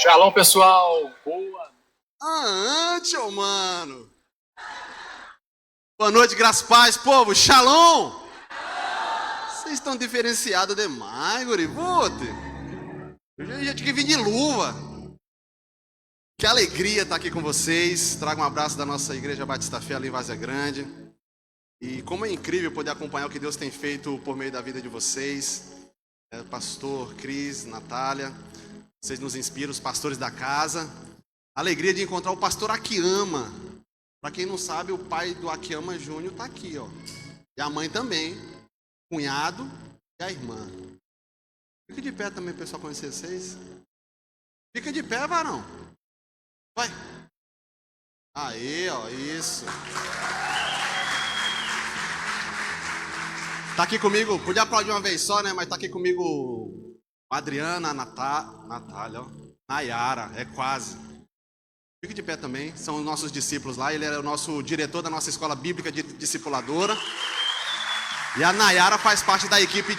Shalom, pessoal. Boa. Antio, mano. Boa noite, graças e paz, povo. Shalom. Vocês estão diferenciados demais, guri. Puta. Eu já tinha que vir de luva. Que alegria estar aqui com vocês. Trago um abraço da nossa Igreja Batista Fé ali em Várzea Grande. E como é incrível poder acompanhar o que Deus tem feito por meio da vida de vocês. Pastor Cris, Natália, vocês nos inspiram, os pastores da casa. Alegria de encontrar o pastor Akiyama. Para quem não sabe, o pai do Akiyama Júnior está aqui, ó. E a mãe também, cunhado e a irmã. Fica de pé também, pessoal, conhecer vocês. Fica de pé, varão. Vai. Aí, ó, isso. Tá aqui comigo, podia aplaudir uma vez só, né? Mas tá aqui comigo a Adriana, a Natália, ó. Nayara, é quase. Fique de pé também, são os nossos discípulos lá. Ele é o nosso diretor da nossa escola bíblica de discipuladora. E a Nayara faz parte da equipe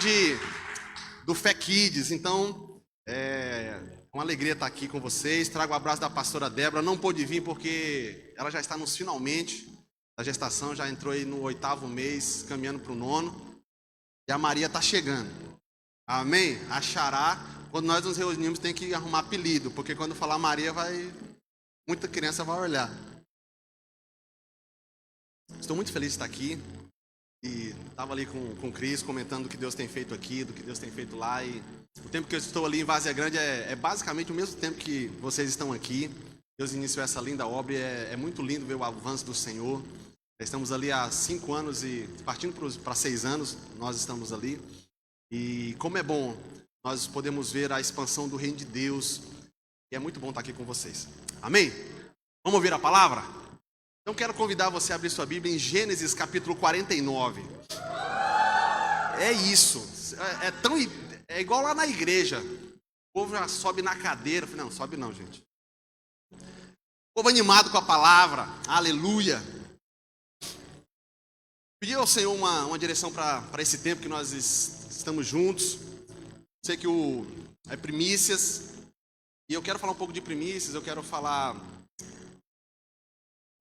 do Fé Kids. Então, é uma alegria estar aqui com vocês. Trago o abraço da pastora Débora. Não pôde vir porque ela já está nos finalmente da gestação. Já entrou aí no 8º mês, caminhando para o 9º. E a Maria está chegando. Amém? A Xará, quando nós nos reunimos, tem que arrumar apelido. Porque quando falar Maria, muita criança vai olhar. Estou muito feliz de estar aqui. E estava ali com o Cris, comentando do que Deus tem feito aqui, do que Deus tem feito lá. E o tempo que eu estou ali em Várzea Grande é basicamente o mesmo tempo que vocês estão aqui. Deus iniciou essa linda obra e é muito lindo ver o avanço do Senhor. Estamos ali há 5 anos e partindo para 6 anos, nós estamos ali. E como é bom nós podemos ver a expansão do reino de Deus. E é muito bom estar aqui com vocês. Amém? Vamos ouvir a palavra? Então quero convidar você a abrir sua Bíblia em Gênesis capítulo 49. É isso. É igual lá na igreja. O povo já sobe na cadeira. Não, sobe não, gente. O povo animado com a palavra. Aleluia. Pedi ao Senhor uma direção para esse tempo que nós estamos juntos. Sei que é primícias. E eu quero falar um pouco de primícias. Eu quero falar...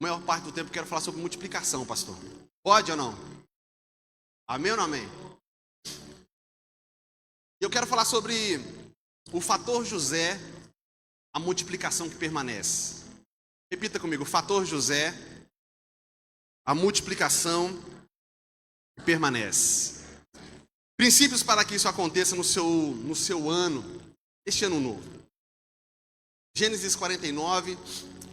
A maior parte do tempo eu quero falar sobre multiplicação, pastor. Pode ou não? Amém ou não amém? Eu quero falar sobre o fator José, a multiplicação que permanece. Repita comigo, o fator José, a multiplicação que permanece. Princípios para que isso aconteça no seu ano, este ano novo. Gênesis 49,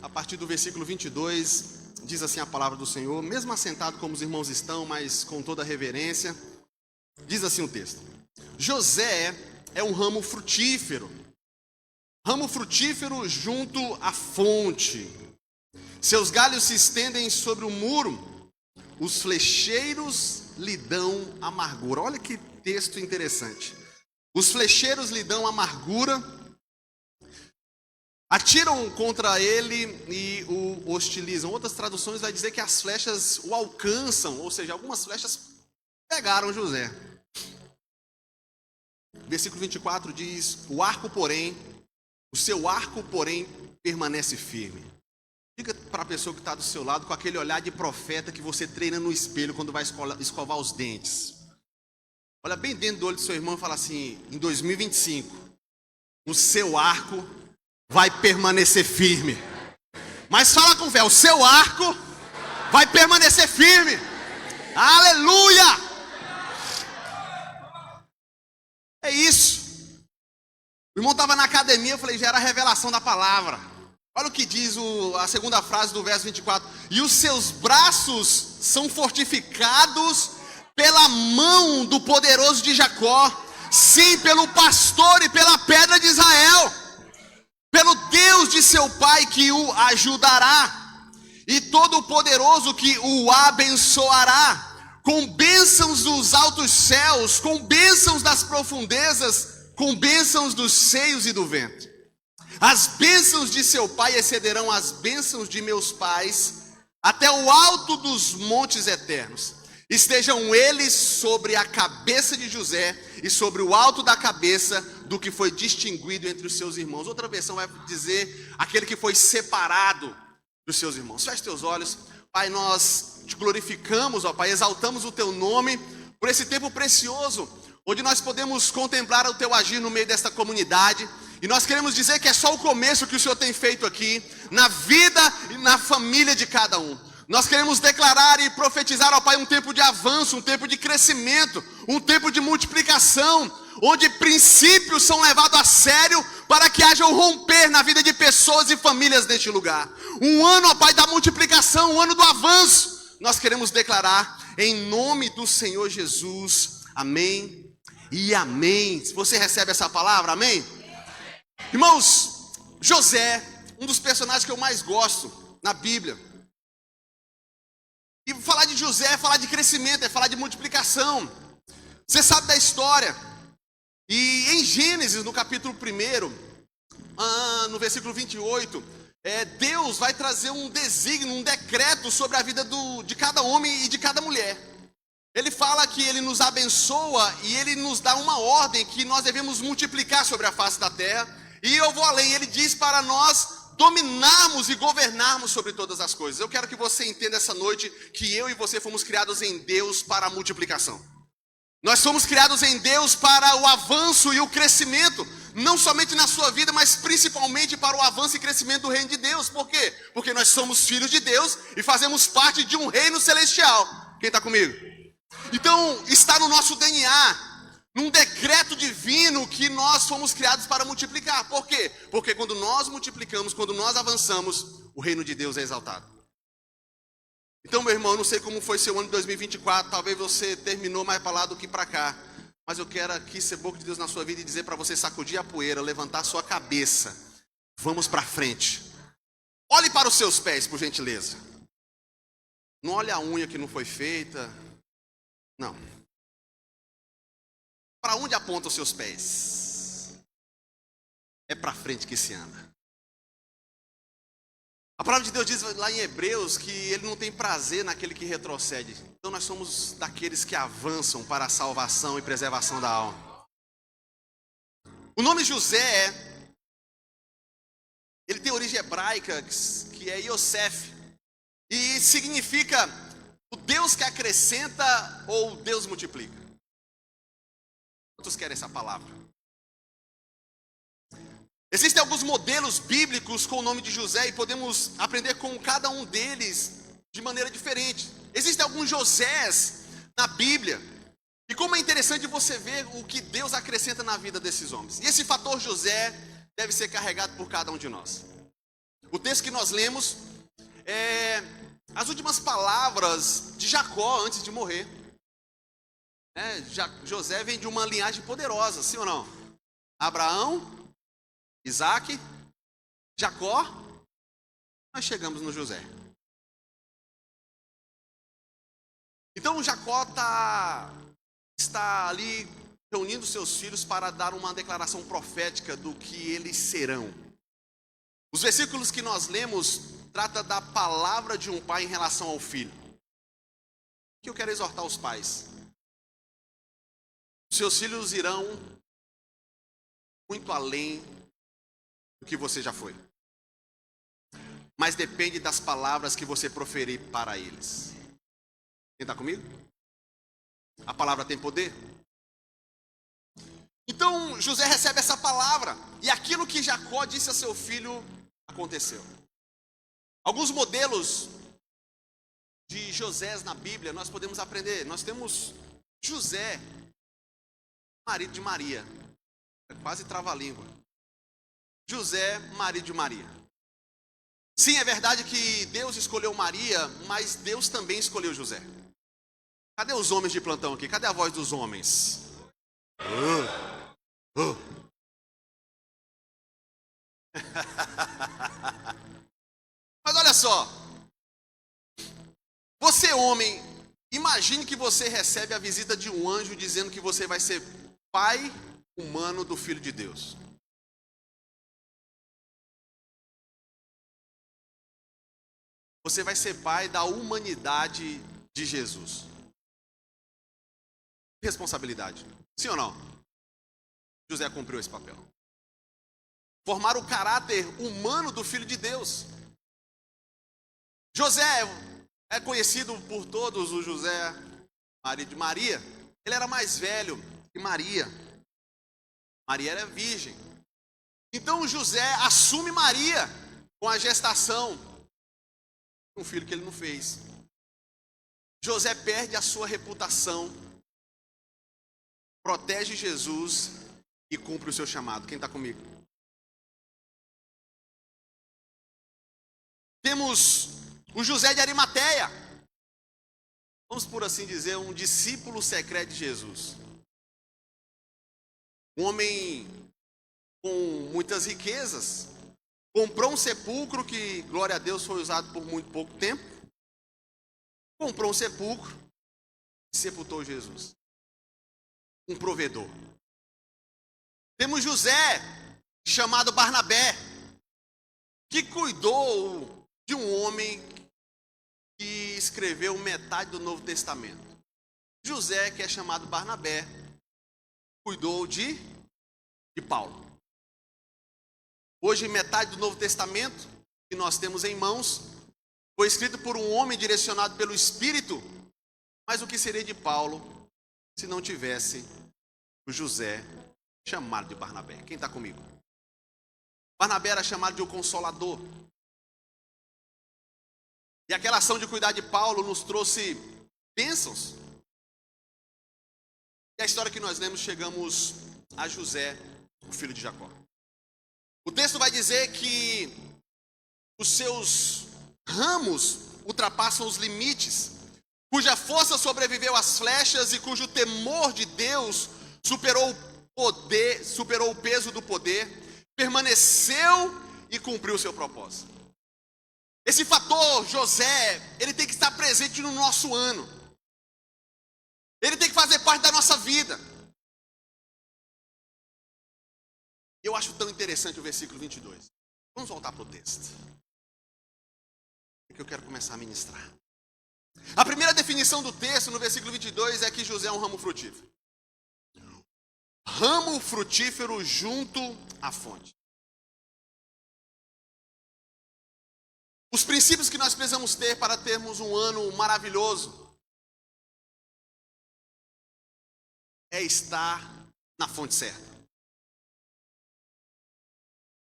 a partir do versículo 22, diz assim a palavra do Senhor, mesmo assentado como os irmãos estão, mas com toda a reverência, diz assim o texto. José é um ramo frutífero junto à fonte. Seus galhos se estendem sobre o muro, os flecheiros lhe dão amargura. Olha que texto interessante. Os flecheiros lhe dão amargura, atiram contra ele e o hostilizam. Outras traduções vai dizer que as flechas o alcançam, ou seja, algumas flechas pegaram José. Versículo 24 diz, o seu arco, porém, permanece firme. Diga para a pessoa que está do seu lado com aquele olhar de profeta que você treina no espelho quando vai escovar os dentes. Olha bem dentro do olho do seu irmão e fala assim, em 2025, o seu arco vai permanecer firme. Mas fala com fé, o seu arco vai permanecer firme. Aleluia! É isso. O irmão estava na academia, eu falei, já era a revelação da palavra. Olha o que diz a segunda frase do verso 24. E os seus braços são fortificados pela mão do poderoso de Jacó. Sim, pelo pastor e pela pedra de Israel. Pelo Deus de seu pai que o ajudará, e todo-poderoso que o abençoará, com bênçãos dos altos céus, com bênçãos das profundezas, com bênçãos dos seios e do ventre. As bênçãos de seu pai excederão as bênçãos de meus pais, até o alto dos montes eternos. Estejam eles sobre a cabeça de José, e sobre o alto da cabeça do que foi distinguido entre os seus irmãos. Outra versão vai dizer aquele que foi separado dos seus irmãos. Feche teus olhos. Pai, nós te glorificamos, ó Pai, exaltamos o teu nome por esse tempo precioso, onde nós podemos contemplar o teu agir no meio desta comunidade. E nós queremos dizer que é só o começo que o Senhor tem feito aqui, na vida e na família de cada um. Nós queremos declarar e profetizar, ó Pai, um tempo de avanço, um tempo de crescimento, um tempo de multiplicação, onde princípios são levados a sério para que haja um romper na vida de pessoas e famílias neste lugar. Um ano, ó Pai, da multiplicação, um ano do avanço. Nós queremos declarar em nome do Senhor Jesus. Amém e amém. Se você recebe essa palavra, amém? Irmãos, José, um dos personagens que eu mais gosto na Bíblia. E falar de José é falar de crescimento, é falar de multiplicação. Você sabe da história. E em Gênesis, no capítulo 1, no versículo 28, Deus vai trazer um desígnio, um decreto sobre a vida de cada homem e de cada mulher. Ele fala que ele nos abençoa e ele nos dá uma ordem que nós devemos multiplicar sobre a face da terra. E eu vou além, ele diz para nós dominarmos e governarmos sobre todas as coisas. Eu quero que você entenda essa noite que eu e você fomos criados em Deus para a multiplicação. Nós somos criados em Deus para o avanço e o crescimento, não somente na sua vida, mas principalmente para o avanço e crescimento do reino de Deus. Por quê? Porque nós somos filhos de Deus e fazemos parte de um reino celestial. Quem está comigo? Então, está no nosso DNA, num decreto divino, que nós fomos criados para multiplicar. Por quê? Porque quando nós multiplicamos, quando nós avançamos, o reino de Deus é exaltado. Então, meu irmão, eu não sei como foi seu ano de 2024, talvez você terminou mais para lá do que para cá, mas eu quero aqui ser boca de Deus na sua vida e dizer para você sacudir a poeira, levantar a sua cabeça. Vamos para frente. Olhe para os seus pés, por gentileza. Não olhe a unha que não foi feita. Não. Para onde apontam os seus pés? É para frente que se anda. A palavra de Deus diz lá em Hebreus que ele não tem prazer naquele que retrocede. Então nós somos daqueles que avançam para a salvação e preservação da alma. O nome José, ele tem origem hebraica, que é Yosef. E significa o Deus que acrescenta ou Deus multiplica. Quantos querem essa palavra? Existem alguns modelos bíblicos com o nome de José e podemos aprender com cada um deles de maneira diferente. Existem alguns Josés na Bíblia. E como é interessante você ver o que Deus acrescenta na vida desses homens. E esse fator José deve ser carregado por cada um de nós. O texto que nós lemos é as últimas palavras de Jacó antes de morrer. José vem de uma linhagem poderosa, sim ou não? Abraão, Isaac, Jacó, nós chegamos no José. Então Jacó está ali reunindo seus filhos para dar uma declaração profética do que eles serão. Os versículos que nós lemos trata da palavra de um pai em relação ao filho. Que eu quero exortar os pais. Seus filhos irão muito além do que você já foi. Mas depende das palavras que você proferir para eles. Quem está comigo? A palavra tem poder? Então José recebe essa palavra. E aquilo que Jacó disse a seu filho aconteceu. Alguns modelos de Josés na Bíblia nós podemos aprender. Nós temos José, marido de Maria. Quase trava-língua. José, marido de Maria. Sim, é verdade que Deus escolheu Maria, mas Deus também escolheu José. Cadê os homens de plantão aqui? Cadê a voz dos homens? Mas olha só. Você, homem, imagine que você recebe a visita de um anjo dizendo que você vai ser pai humano do Filho de Deus. Você vai ser pai da humanidade de Jesus. Responsabilidade. Sim ou não? José cumpriu esse papel. Formar o caráter humano do Filho de Deus. José é conhecido por todos, o José, marido de Maria. Ele era mais velho que Maria. Maria era virgem. Então José assume Maria com a gestação de um filho que ele não fez. José perde a sua reputação, protege Jesus e cumpre o seu chamado. Quem está comigo? Temos o José de Arimateia. Vamos por assim dizer, um discípulo secreto de Jesus. Um homem com muitas riquezas. Comprou um sepulcro que, glória a Deus, foi usado por muito pouco tempo. Comprou um sepulcro e sepultou Jesus. Um provedor. Temos José, chamado Barnabé, que cuidou de um homem que escreveu metade do Novo Testamento. José, que é chamado Barnabé, cuidou de Paulo. Hoje, metade do Novo Testamento que nós temos em mãos foi escrito por um homem direcionado pelo Espírito. Mas o que seria de Paulo se não tivesse o José chamado de Barnabé? Quem está comigo? Barnabé era chamado de o Consolador. E aquela ação de cuidar de Paulo nos trouxe bênçãos. E a história que nós lemos, chegamos a José, o filho de Jacó. O texto vai dizer que os seus ramos ultrapassam os limites, cuja força sobreviveu às flechas e cujo temor de Deus superou o peso do poder, permaneceu e cumpriu o seu propósito. Esse fator, José, ele tem que estar presente no nosso ano. Ele tem que fazer parte da nossa vida. Eu acho tão interessante o versículo 22. Vamos voltar para o texto. É que eu quero começar a ministrar. A primeira definição do texto, no versículo 22, é que José é um ramo frutífero. Ramo frutífero junto à fonte. Os princípios que nós precisamos ter para termos um ano maravilhoso é estar na fonte certa.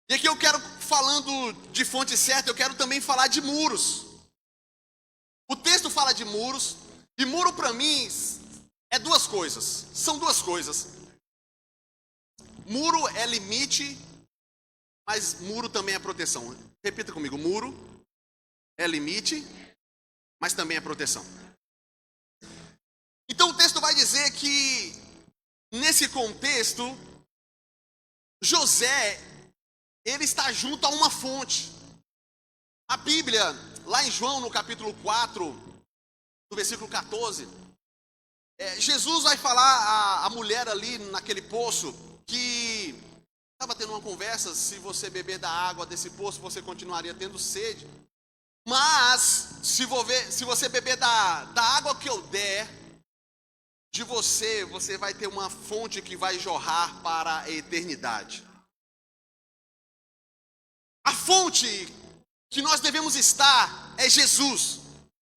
E aqui eu quero, falando de fonte certa, eu quero também falar de muros. O texto fala de muros, e muro para mim é duas coisas, são duas coisas. Muro é limite, mas muro também é proteção. Repita comigo, muro é limite, mas também é proteção. Então o texto vai dizer que, nesse contexto, José, ele está junto a uma fonte. A Bíblia, lá em João, no capítulo 4, no versículo 14, Jesus vai falar à mulher ali naquele poço, que estava tendo uma conversa, se você beber da água desse poço, você continuaria tendo sede. Mas, se você beber da água que eu der, de você vai ter uma fonte que vai jorrar para a eternidade. A fonte que nós devemos estar é Jesus.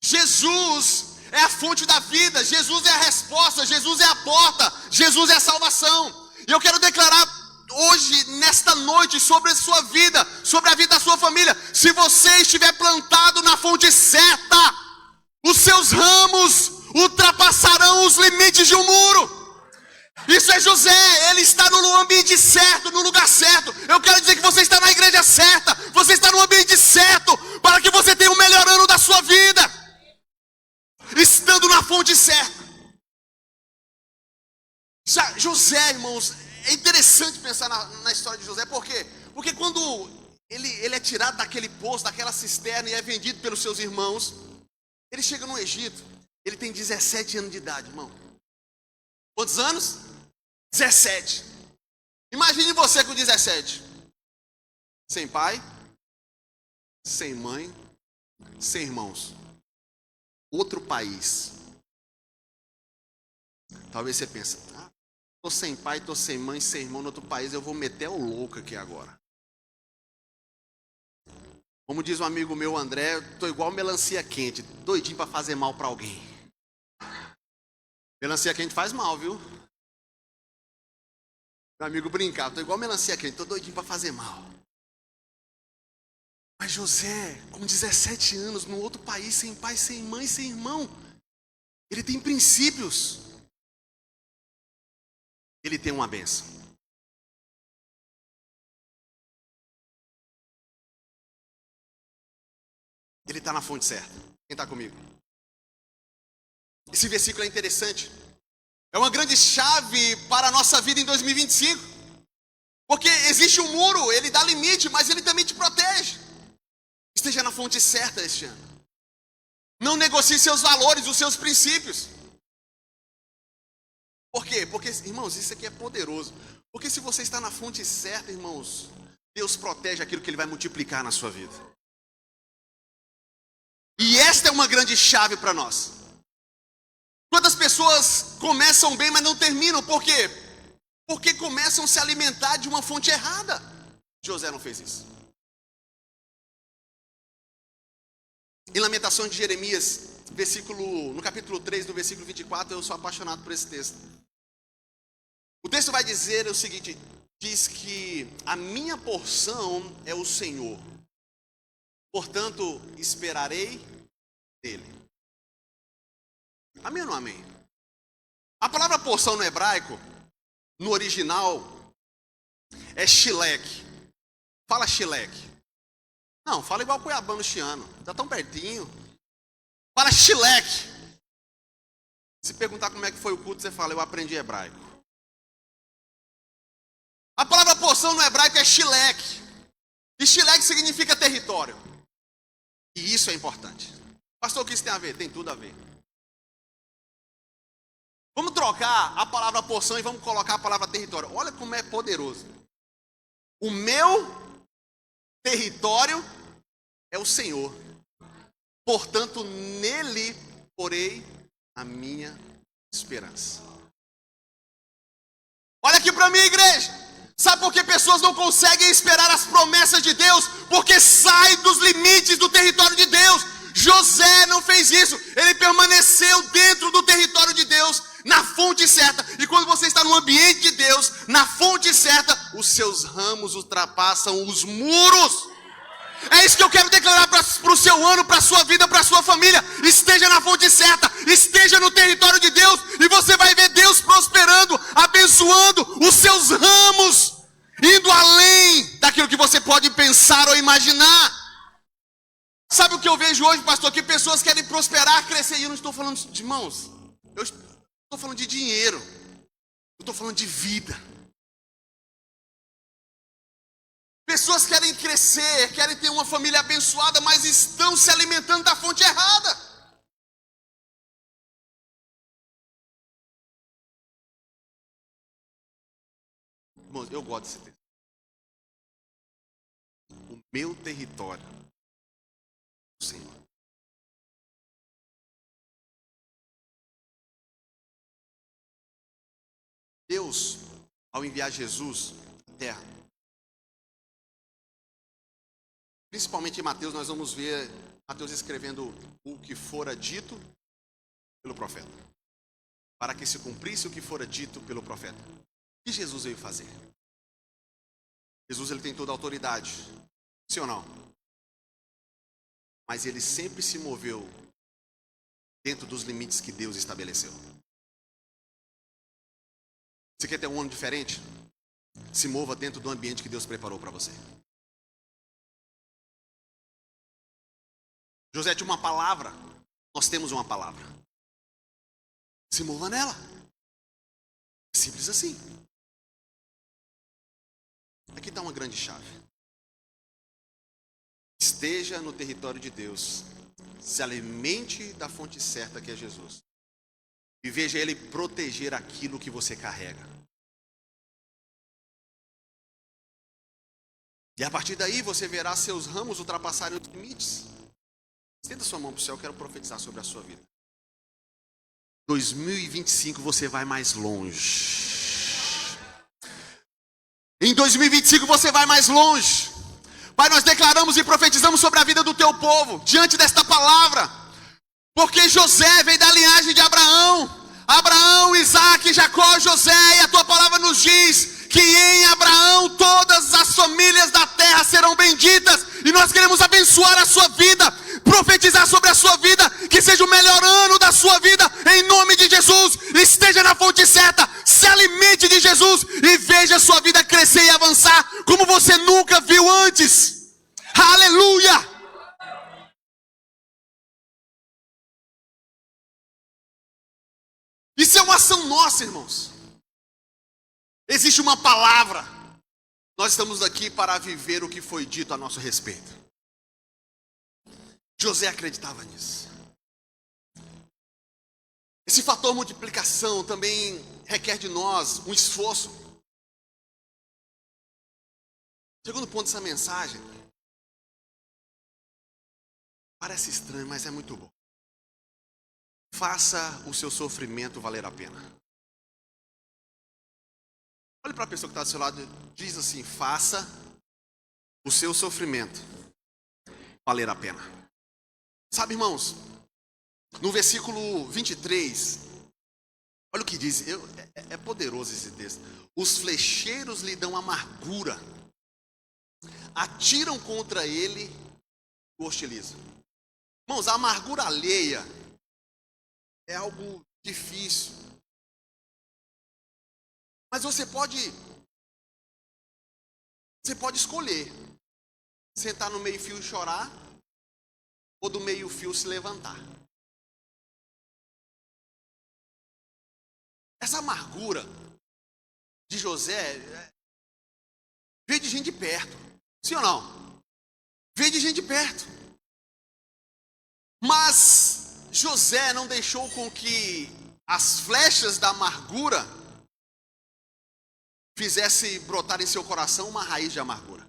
Jesus é a fonte da vida, Jesus é a resposta, Jesus é a porta, Jesus é a salvação. E eu quero declarar hoje, nesta noite, sobre a sua vida, sobre a vida da sua família: se você estiver plantado na fonte certa, os seus ramos ultrapassarão os limites de um muro. Isso é José, ele está no ambiente certo, no lugar certo. Eu quero dizer que você está na igreja certa, você está no ambiente certo, para que você tenha o melhor ano da sua vida, estando na fonte certa. José, irmãos, é interessante pensar na história de José. Por quê? Porque quando ele é tirado daquele poço, daquela cisterna, e é vendido pelos seus irmãos, ele chega no Egito. Ele tem 17 anos de idade, irmão. Quantos anos? 17. Imagine você com 17. Sem pai, sem mãe, sem irmãos. Outro país. Talvez você pense, Tô sem pai, tô sem mãe, sem irmão no outro país, eu vou meter o louco aqui agora. Como diz um amigo meu, André, tô igual melancia quente, doidinho para fazer mal para alguém. Melancia quente faz mal, viu? Meu amigo brincava, tô igual melancia quente, tô doidinho para fazer mal. Mas José, com 17 anos, num outro país, sem pai, sem mãe, sem irmão, ele tem princípios. Ele tem uma bênção. Ele está na fonte certa. Quem está comigo? Esse versículo é interessante. É uma grande chave para a nossa vida em 2025. Porque existe um muro, ele dá limite, mas ele também te protege. Esteja na fonte certa este ano. Não negocie seus valores, os seus princípios. Por quê? Porque, irmãos, isso aqui é poderoso. Porque se você está na fonte certa, irmãos, Deus protege aquilo que Ele vai multiplicar na sua vida. E esta é uma grande chave para nós. Quantas pessoas começam bem, mas não terminam? Por quê? Porque começam a se alimentar de uma fonte errada. José não fez isso. Em Lamentações de Jeremias, no capítulo 3, no versículo 24, eu sou apaixonado por esse texto. O texto vai dizer o seguinte, diz que a minha porção é o Senhor, portanto esperarei nele. Amém ou não amém? A palavra porção no hebraico, no original, é xileque. Fala xileque. Não, fala igual cuiabano chiano, tá tão pertinho. Fala xileque. Se perguntar como é que foi o culto, você fala, eu aprendi hebraico. A palavra porção no hebraico é xileque. E xileque significa território. E isso é importante. Pastor, o que isso tem a ver? Tem tudo a ver. Vamos trocar a palavra porção e vamos colocar a palavra território. Olha como é poderoso. O meu território é o Senhor. Portanto, nele porei a minha esperança. Olha aqui para mim, igreja. Sabe por que pessoas não conseguem esperar as promessas de Deus? Porque sai dos limites do território de Deus. José não fez isso. Ele permaneceu dentro do território de Deus, na fonte certa. E quando você está no ambiente de Deus, na fonte certa, os seus ramos ultrapassam os muros. É isso que eu quero declarar para o seu ano, para a sua vida, para a sua família. Esteja na fonte certa, esteja no território de Deus, e você vai ver Deus prosperando, abençoando os seus ramos, indo além daquilo que você pode pensar ou imaginar. Sabe o que eu vejo hoje, pastor? Que pessoas querem prosperar, crescer, e eu não estou falando de mãos, eu estou falando de dinheiro, eu estou falando de vida. Pessoas querem crescer, querem ter uma família abençoada, mas estão se alimentando da fonte errada. Irmãos, eu gosto desse texto. O meu território, o Senhor. Deus, ao enviar Jesus à terra, principalmente em Mateus, nós vamos ver Mateus escrevendo o que fora dito pelo profeta. Para que se cumprisse o que fora dito pelo profeta. O que Jesus veio fazer? Jesus, ele tem toda a autoridade. Sim ou não? Mas ele sempre se moveu dentro dos limites que Deus estabeleceu. Você quer ter um ano diferente? Se mova dentro do ambiente que Deus preparou para você. José tinha uma palavra, nós temos uma palavra. Se mova nela. Simples assim. Aqui está uma grande chave. Esteja no território de Deus. Se alimente da fonte certa que é Jesus. E veja Ele proteger aquilo que você carrega. E a partir daí você verá seus ramos ultrapassarem os limites. Estenda sua mão para o céu, eu quero profetizar sobre a sua vida. 2025 você vai mais longe. Em 2025 você vai mais longe. Pai, nós declaramos e profetizamos sobre a vida do teu povo, diante desta palavra. Porque José veio da linhagem de Abraão. Abraão, Isaac, Jacó, José. E a tua palavra nos diz que em Abraão todas as famílias da terra serão benditas. E nós queremos abençoar a sua vida, profetizar sobre a sua vida, que seja o melhor ano da sua vida, em nome de Jesus. Esteja na fonte certa, se alimente de Jesus e veja a sua vida crescer e avançar como você nunca viu antes. Aleluia! Isso é uma ação nossa, irmãos. Existe uma palavra. Nós estamos aqui para viver o que foi dito a nosso respeito. José acreditava nisso. Esse fator multiplicação também requer de nós um esforço. Segundo ponto dessa mensagem. Parece estranho, mas é muito bom. Faça o seu sofrimento valer a pena. Olhe para a pessoa que está do seu lado e diz assim: faça o seu sofrimento valer a pena. Sabe, irmãos, no versículo 23, olha o que diz, é poderoso esse texto. Os flecheiros lhe dão amargura, atiram contra ele, o hostilizam. Irmãos, a amargura alheia é algo difícil. Mas você pode escolher sentar no meio-fio e chorar, ou do meio-fio se levantar. Essa amargura de José veio de gente de perto. Sim ou não? Veio de gente de perto. Mas José não deixou com que as flechas da amargura fizesse brotar em seu coração uma raiz de amargura.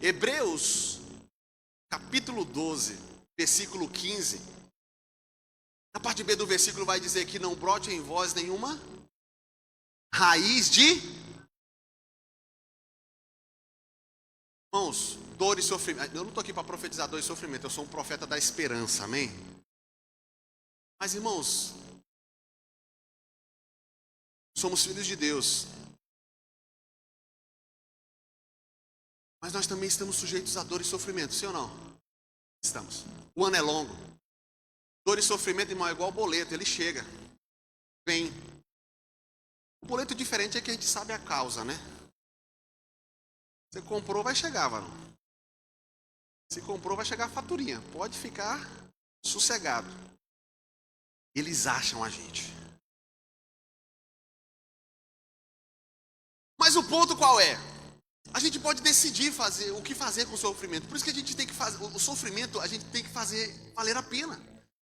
Hebreus, capítulo 12, versículo 15. Na parte B do versículo vai dizer que não brote em vós nenhuma raiz de... Irmãos, dor e sofrimento. Eu não estou aqui para profetizar dor e sofrimento. Eu sou um profeta da esperança, amém? Mas, irmãos, somos filhos de Deus. Mas nós também estamos sujeitos a dor e sofrimento, sim ou não? Estamos. O ano é longo. Dor e sofrimento, irmão, é igual boleto, ele chega. Vem. O boleto diferente é que a gente sabe a causa, né? Você comprou, vai chegar, varão. Se comprou, vai chegar a faturinha. Pode ficar sossegado. Eles acham a gente. Mas o ponto qual é? A gente pode decidir fazer o que fazer com o sofrimento. Por isso que a gente tem que fazer o sofrimento, a gente tem que fazer valer a pena.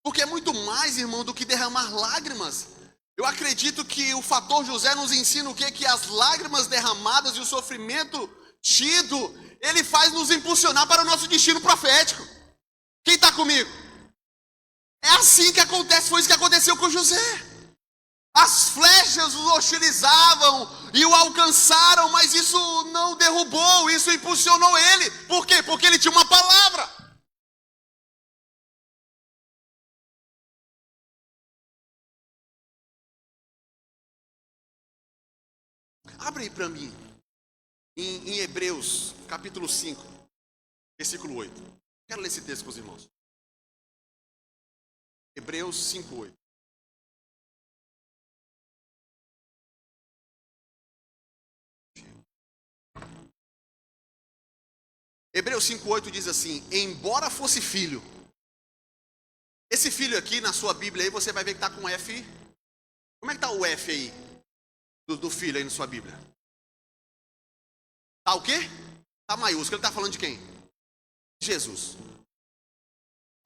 Porque é muito mais, irmão, do que derramar lágrimas. Eu acredito que o fator José nos ensina o quê? Que as lágrimas derramadas e o sofrimento tido, ele faz nos impulsionar para o nosso destino profético. Quem está comigo? É assim que acontece, foi isso que aconteceu com José. As flechas o hostilizavam e o alcançaram, mas isso não derrubou, isso impulsionou ele. Por quê? Porque ele tinha uma palavra. Abre aí para mim, em Hebreus, capítulo 5, versículo 8. Quero ler esse texto com os irmãos. Hebreus 5, 8. Hebreus 5,8 diz assim: embora fosse filho. Esse filho aqui na sua Bíblia aí você vai ver que está com F. Como é que está o F aí? Do filho aí na sua Bíblia. Está o quê? Está maiúsculo. Ele está falando de quem? Jesus. Não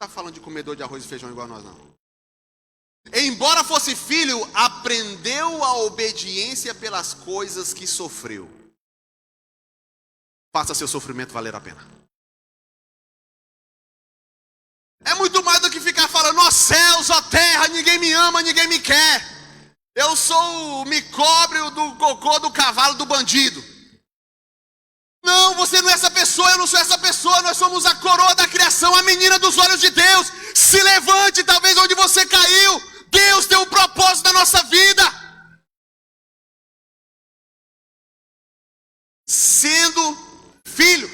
está falando de comedor de arroz e feijão igual a nós, não. Embora fosse filho, aprendeu a obediência pelas coisas que sofreu. Faça seu sofrimento valer a pena. É muito mais do que ficar falando: ó céus, ó terra, ninguém me ama, ninguém me quer. Eu sou o micóbrio do cocô do cavalo do bandido. Não, você não é essa pessoa, eu não sou essa pessoa, nós somos a coroa da criação, a menina dos olhos de Deus. Se levante, talvez onde você caiu, Deus tem um propósito na nossa vida. Sendo filho,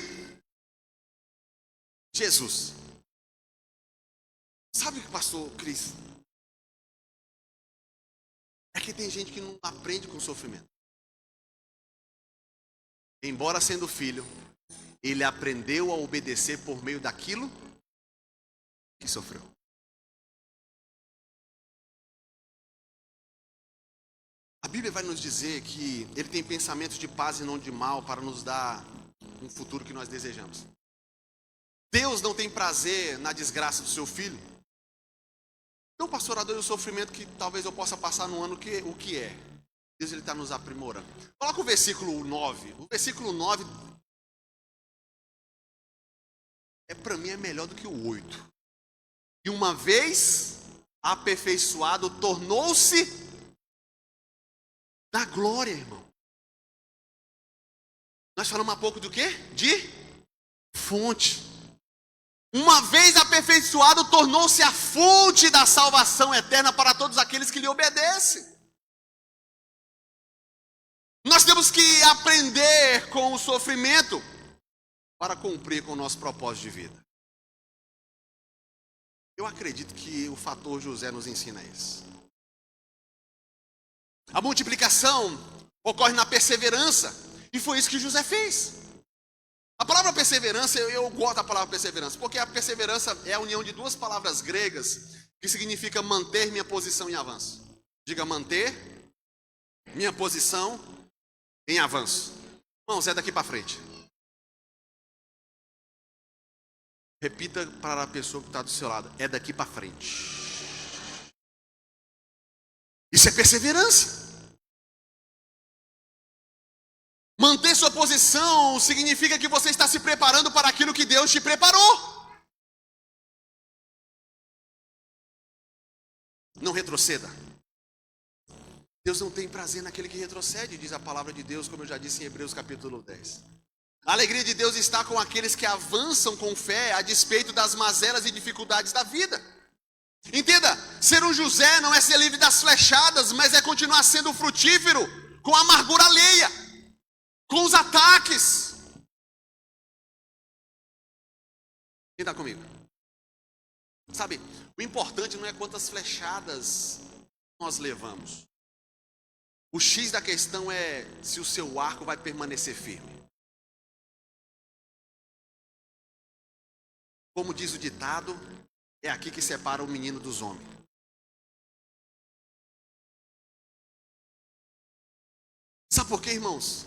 Jesus. Sabe o que, pastor Cris? É que tem gente que não aprende com o sofrimento. Embora sendo filho, ele aprendeu a obedecer por meio daquilo que sofreu. A Bíblia vai nos dizer que ele tem pensamentos de paz e não de mal para nos dar um futuro que nós desejamos. Deus não tem prazer na desgraça do seu filho. Então, pastor, a dor e o sofrimento que talvez eu possa passar no ano, o que é? Deus está nos aprimorando. Coloca o versículo 9. O versículo 9, para mim, é melhor do que o 8. E uma vez aperfeiçoado, tornou-se da glória, irmão. Nós falamos há pouco do quê? De fonte. Uma vez aperfeiçoado, tornou-se a fonte da salvação eterna para todos aqueles que lhe obedecem. Nós temos que aprender com o sofrimento para cumprir com o nosso propósito de vida. Eu acredito que o fator José nos ensina isso. A multiplicação ocorre na perseverança, e foi isso que José fez. A palavra perseverança, eu gosto da palavra perseverança, porque a perseverança é a união de duas palavras gregas que significa manter minha posição em avanço. Diga, manter minha posição em avanço. Irmãos, é daqui para frente. Repita para a pessoa que está do seu lado, é daqui para frente. Isso é perseverança. Manter sua posição significa que você está se preparando para aquilo que Deus te preparou. Não retroceda. Deus não tem prazer naquele que retrocede, diz a palavra de Deus, como eu já disse em Hebreus capítulo 10. A alegria de Deus está com aqueles que avançam com fé a despeito das mazelas e dificuldades da vida. Entenda, ser um José não é ser livre das flechadas, mas é continuar sendo frutífero com a amargura alheia, com os ataques. Quem está comigo? Sabe, o importante não é quantas flechadas nós levamos. O X da questão é se o seu arco vai permanecer firme. Como diz o ditado, é aqui que separa o menino dos homens. Sabe por quê, irmãos?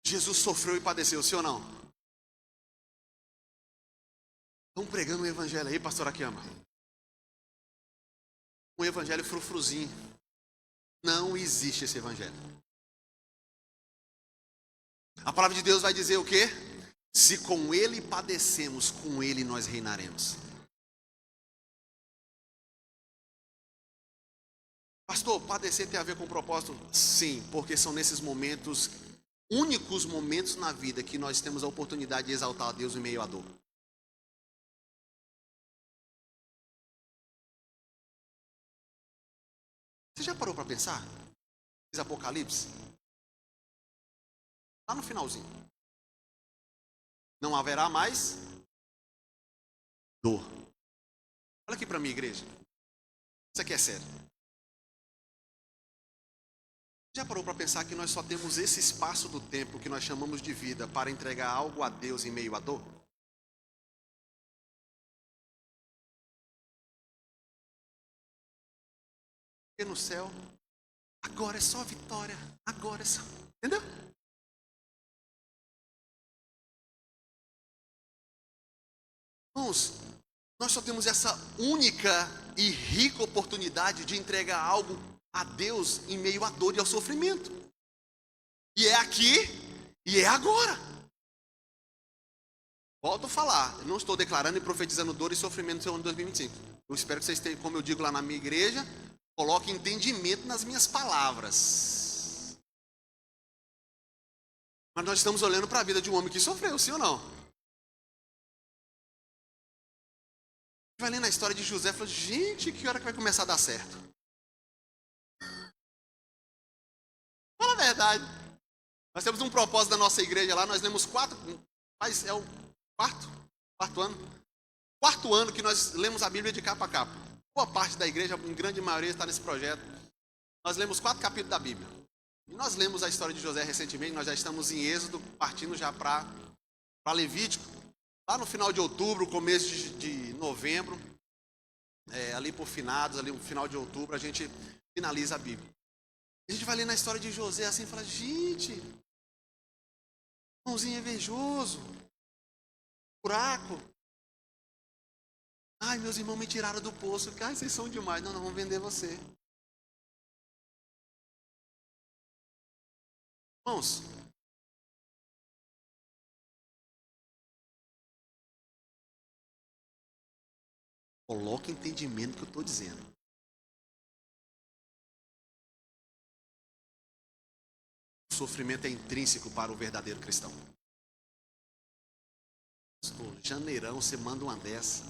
Jesus sofreu e padeceu, sim ou não? Estão pregando um evangelho aí, pastor Akiyama? Um evangelho frufruzinho. Não existe esse evangelho. A palavra de Deus vai dizer o quê? Se com ele padecemos, com ele nós reinaremos. Pastor, padecer tem a ver com propósito? Sim, porque são nesses momentos, únicos momentos na vida, que nós temos a oportunidade de exaltar a Deus em meio à dor. Você já parou para pensar? Diz Apocalipse. Lá no finalzinho. Não haverá mais dor. Olha aqui para mim, igreja. Isso aqui é sério. Já parou para pensar que nós só temos esse espaço do tempo que nós chamamos de vida para entregar algo a Deus em meio à dor? E no céu, agora é só vitória, agora é só... Entendeu? Irmãos, nós só temos essa única e rica oportunidade de entregar algo a Deus em meio à dor e ao sofrimento. E é aqui e é agora. Volto a falar, eu não estou declarando e profetizando dor e sofrimento no seu ano de 2025. Eu espero que vocês tenham, como eu digo lá na minha igreja, coloquem entendimento nas minhas palavras. Mas nós estamos olhando para a vida de um homem que sofreu, sim ou não? Vai lendo a história de José e fala, gente, que hora que vai começar a dar certo? Fala a verdade. Nós temos um propósito da nossa igreja lá, nós lemos é o quarto ano. Quarto ano que nós lemos a Bíblia de capa a capa. Boa parte da igreja, em grande maioria, está nesse projeto. Nós lemos 4 capítulos da Bíblia. E nós lemos a história de José recentemente, nós já estamos em Êxodo, partindo já para Levítico. Lá no final de outubro, começo de novembro, ali por finados, ali no final de outubro, a gente finaliza a Bíblia. A gente vai lendo a história de José assim e fala, gente, irmãozinho invejoso, buraco. Ai, meus irmãos me tiraram do poço. Ai, vocês são demais. Não, vamos vender você. Irmãos, coloque entendimento no que eu estou dizendo. O sofrimento é intrínseco para o verdadeiro cristão. Janeirão, você manda uma dessa.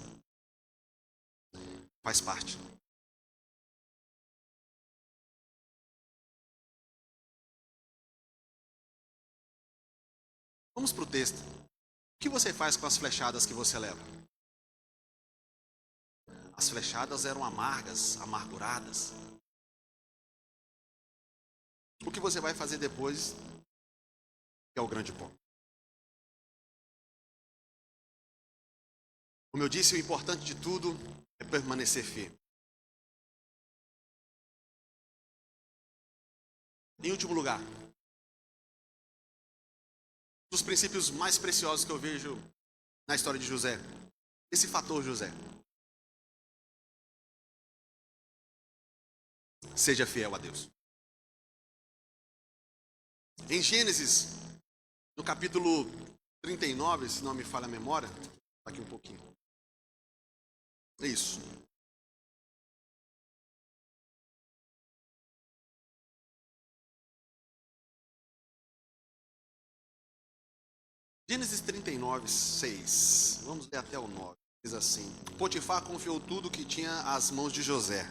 Faz parte. Vamos para o texto. O que você faz com as flechadas que você leva? As flechadas eram amargas, amarguradas. O que você vai fazer depois é o grande ponto. Como eu disse, o importante de tudo é permanecer firme. Em último lugar, um dos princípios mais preciosos que eu vejo na história de José, esse fator José. Seja fiel a Deus. Em Gênesis, no capítulo 39, se não me falha a memória, aqui um pouquinho. Isso. Gênesis 39, 6. Vamos ler até o 9. Diz assim: Potifar confiou tudo que tinha às mãos de José.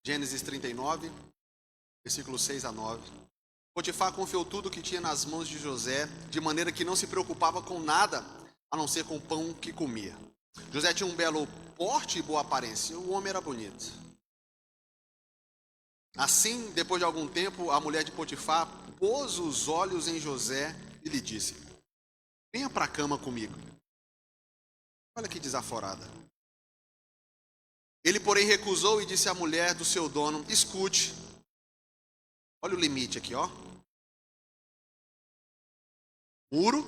Gênesis 39, versículos 6 a 9. Potifar confiou tudo que tinha nas mãos de José, de maneira que não se preocupava com nada, a não ser com o pão que comia. José tinha um belo porte e boa aparência. O homem era bonito. Assim, depois de algum tempo, a mulher de Potifar pôs os olhos em José e lhe disse: venha para a cama comigo. Olha que desaforada. Ele, porém, recusou e disse à mulher do seu dono: escute. Olha o limite aqui, ó. Muro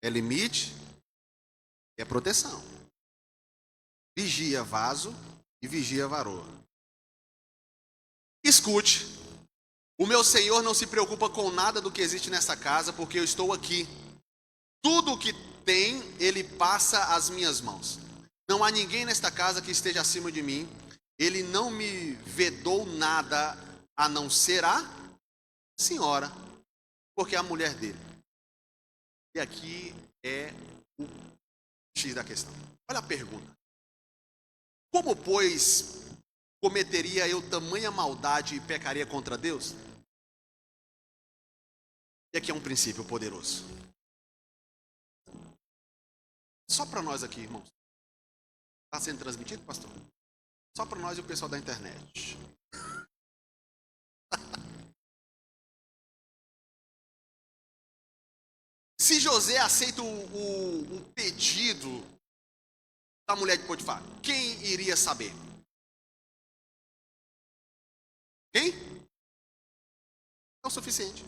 é limite, é proteção. Vigia vaso e vigia varoa. Escute. O meu senhor não se preocupa com nada do que existe nessa casa, porque eu estou aqui. Tudo o que tem, ele passa às minhas mãos. Não há ninguém nesta casa que esteja acima de mim. Ele não me vedou nada a não ser a senhora, porque é a mulher dele. E aqui é o X da questão. Olha a pergunta. Como, pois, cometeria eu tamanha maldade e pecaria contra Deus? E aqui é um princípio poderoso. Só para nós aqui, irmãos. Está sendo transmitido, pastor? Só para nós e o pessoal da internet. Se José aceita o pedido da mulher de Potifar, quem iria saber? Quem? É o suficiente.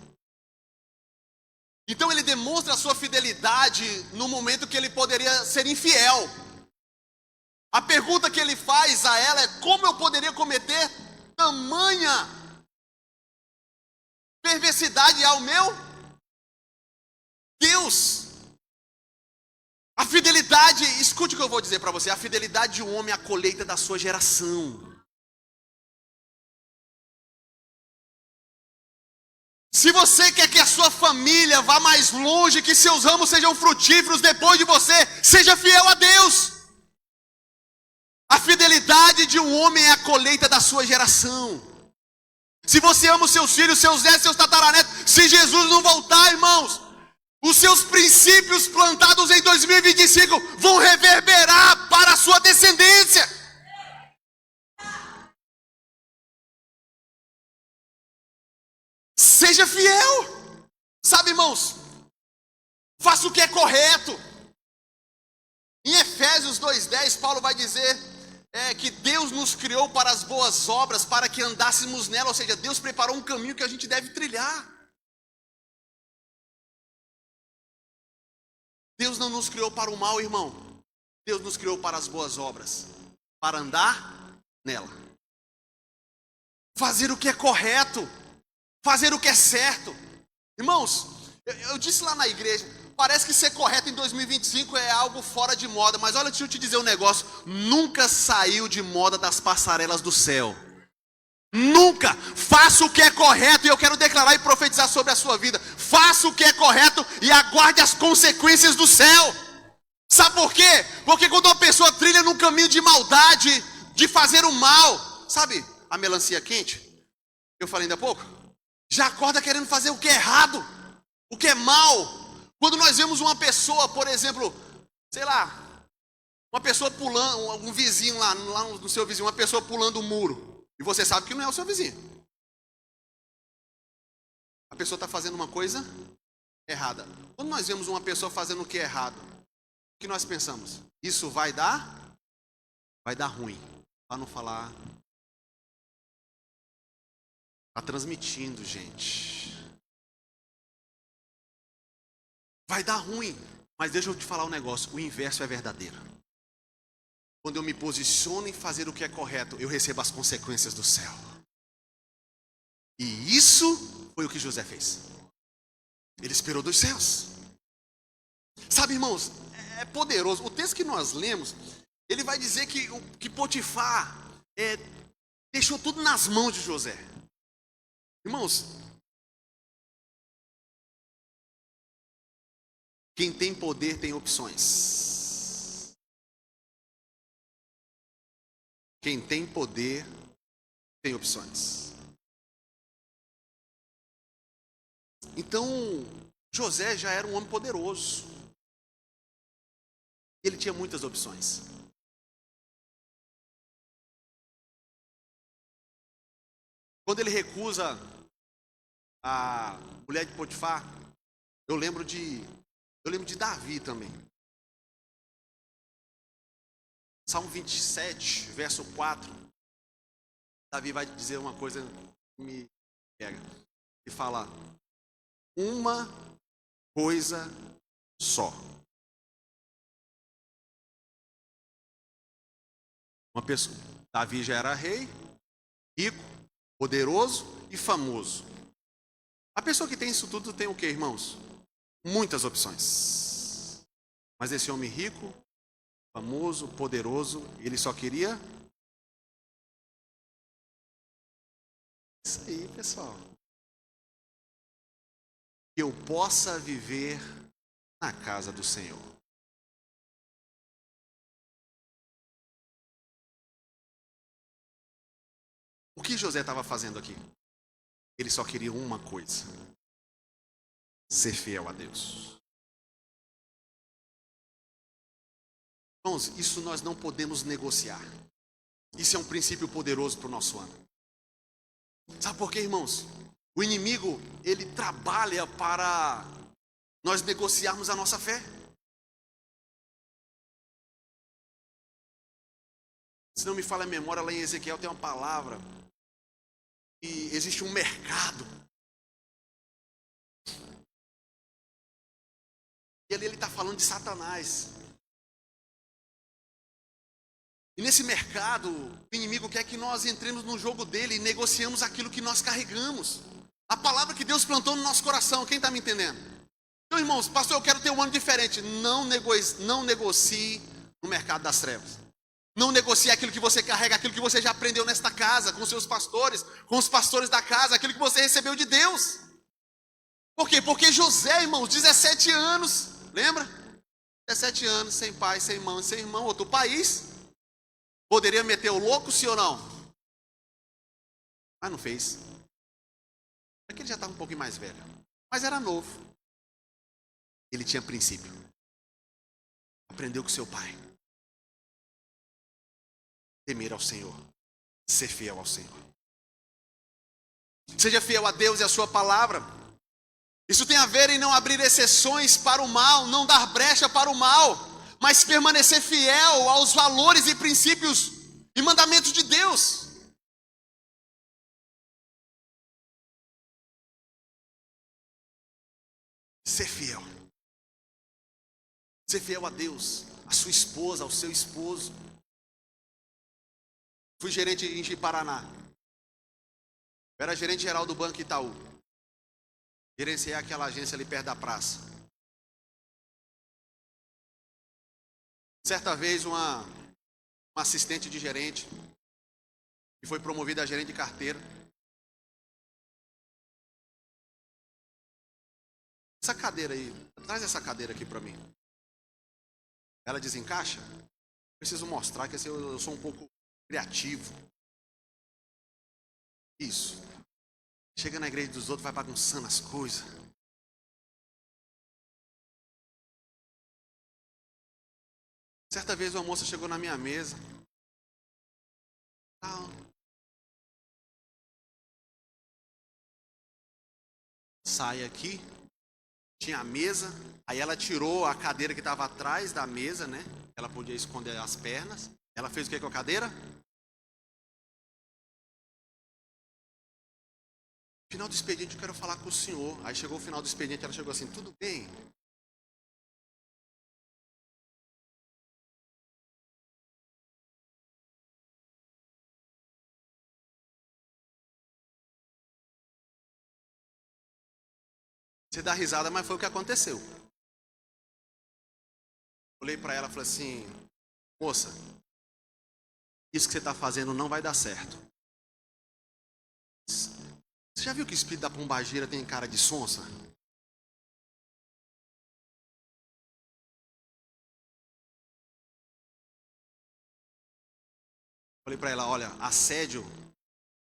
Então ele demonstra a sua fidelidade no momento que ele poderia ser infiel. A pergunta que ele faz a ela é: como eu poderia cometer tamanha perversidade ao meu Deus? A fidelidade, escute o que eu vou dizer para você, a fidelidade de um homem é a colheita da sua geração. Se você quer que a sua família vá mais longe, que seus ramos sejam frutíferos depois de você, seja fiel a Deus. A fidelidade de um homem é a colheita da sua geração. Se você ama os seus filhos, seus netos, seus tataranetos, se Jesus não voltar, irmãos, os seus princípios plantados em 2025 vão reverberar para a sua descendência. Seja fiel. Sabe, irmãos, faça o que é correto. Em Efésios 2:10, Paulo vai dizer que Deus nos criou para as boas obras, para que andássemos nela, ou seja, Deus preparou um caminho que a gente deve trilhar. Deus não nos criou para o mal, irmão. Deus nos criou para as boas obras, para andar nela. Fazer o que é correto, fazer o que é certo. Irmãos, eu disse lá na igreja, parece que ser correto em 2025 é algo fora de moda, mas olha, deixa eu te dizer um negócio, nunca saiu de moda das passarelas do céu. Nunca. Faça o que é correto, e eu quero declarar e profetizar sobre a sua vida. Faça o que é correto e aguarde as consequências do céu. Sabe por quê? Porque quando uma pessoa trilha num caminho de maldade, de fazer o mal, sabe a melancia quente, eu falei ainda há pouco, já acorda querendo fazer o que é errado, o que é mal. Quando nós vemos uma pessoa, por exemplo, sei lá, uma pessoa pulando, um vizinho lá no seu vizinho, uma pessoa pulando um muro, e você sabe que não é o seu vizinho. A pessoa está fazendo uma coisa errada. Quando nós vemos uma pessoa fazendo o que é errado, o que nós pensamos? Isso vai dar ruim. Para não falar. Está transmitindo, gente. Vai dar ruim. Mas deixa eu te falar um negócio. O inverso é verdadeiro. Quando eu me posiciono em fazer o que é correto, eu recebo as consequências do céu. E isso foi o que José fez. Ele esperou dos céus. Sabe, irmãos, é poderoso. O texto que nós lemos, ele vai dizer que Potifar deixou tudo nas mãos de José. Irmãos, quem tem poder tem opções. Quem tem poder tem opções. Então, José já era um homem poderoso. Ele tinha muitas opções. Quando ele recusa a mulher de Potifar, eu lembro de Davi também. Salmo 27, verso 4. Davi vai dizer uma coisa que me pega. Ele fala: uma coisa só. Uma pessoa. Davi já era rei, rico, poderoso e famoso. A pessoa que tem isso tudo tem o quê, irmãos? Muitas opções. Mas esse homem rico, famoso, poderoso, ele só queria isso aí, pessoal. Que eu possa viver na casa do Senhor. O que José estava fazendo aqui? Ele só queria uma coisa: ser fiel a Deus. Irmãos, isso nós não podemos negociar. Isso é um princípio poderoso para o nosso ano. Sabe por quê, irmãos? O inimigo, ele trabalha para nós negociarmos a nossa fé. Se não me falha a memória, lá em Ezequiel tem uma palavra. E existe um mercado. E ali ele está falando de Satanás. E nesse mercado, o inimigo quer que nós entremos no jogo dele e negociamos aquilo que nós carregamos. A palavra que Deus plantou no nosso coração. Quem está me entendendo? Então, irmãos, pastor, eu quero ter um ano diferente. Não negocie no mercado das trevas. Não negocie aquilo que você carrega, aquilo que você já aprendeu nesta casa, com seus pastores, com os pastores da casa, aquilo que você recebeu de Deus. Por quê? Porque José, irmãos, 17 anos, lembra? 17 anos, sem pai, sem mãe, sem irmão, outro país. Poderia meter o louco, sim ou não? Mas não fez. É que ele já estava um pouquinho mais velho. Mas era novo. Ele tinha princípio. Aprendeu com seu pai. Temer ao Senhor. Ser fiel ao Senhor. Seja fiel a Deus e a sua palavra. Isso tem a ver em não abrir exceções para o mal, não dar brecha para o mal, mas permanecer fiel aos valores e princípios e mandamentos de Deus. Ser fiel. Ser fiel a Deus, a sua esposa, ao seu esposo. Fui gerente em Ji-Paraná. Eu era gerente geral do Banco Itaú. Gerenciei aquela agência ali perto da praça. Certa vez uma assistente de gerente, que foi promovida a gerente de carteira. Essa cadeira aí, traz essa cadeira aqui para mim. Ela desencaixa? Preciso mostrar que assim, eu sou um pouco criativo. Isso. Chega na igreja dos outros, vai bagunçando as coisas. Certa vez uma moça chegou na minha mesa. Sai aqui. Tinha a mesa. Aí ela tirou a cadeira que estava atrás da mesa, né? Ela podia esconder as pernas. Ela fez o que com a cadeira? Final do expediente, eu quero falar com o senhor. Aí chegou o final do expediente, ela chegou assim, tudo bem? Você dá risada, mas foi o que aconteceu. Olhei para ela e falei assim, moça, isso que você está fazendo não vai dar certo. Você já viu que o espírito da pombagira tem cara de sonsa? Falei para ela, olha, assédio,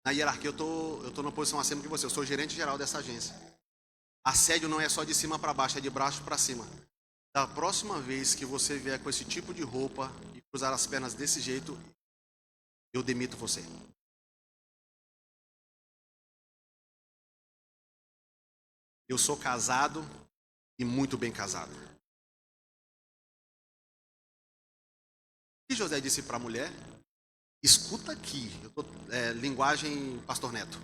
na hierarquia eu tô na posição acima que você, eu sou gerente geral dessa agência. Assédio não é só de cima para baixo, é de baixo para cima. Da próxima vez que você vier com esse tipo de roupa e cruzar as pernas desse jeito, eu demito você. Eu sou casado e muito bem casado. E José disse para a mulher, escuta aqui, linguagem Pastor Neto.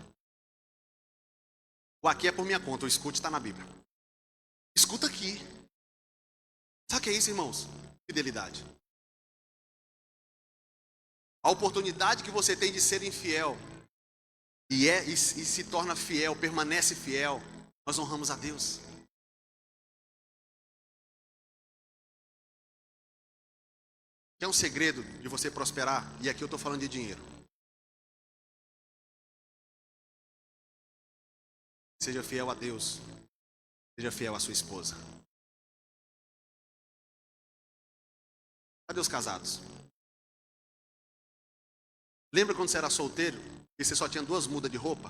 O aqui é por minha conta, o escute está na Bíblia. Escuta aqui. Sabe o que é isso, irmãos? Fidelidade. A oportunidade que você tem de ser infiel e se torna fiel, permanece fiel, nós honramos a Deus. Quer um segredo de você prosperar? E aqui eu estou falando de dinheiro. Seja fiel a Deus. Seja fiel à sua esposa. Cadê os casados? Lembra quando você era solteiro e você só tinha 2 mudas de roupa?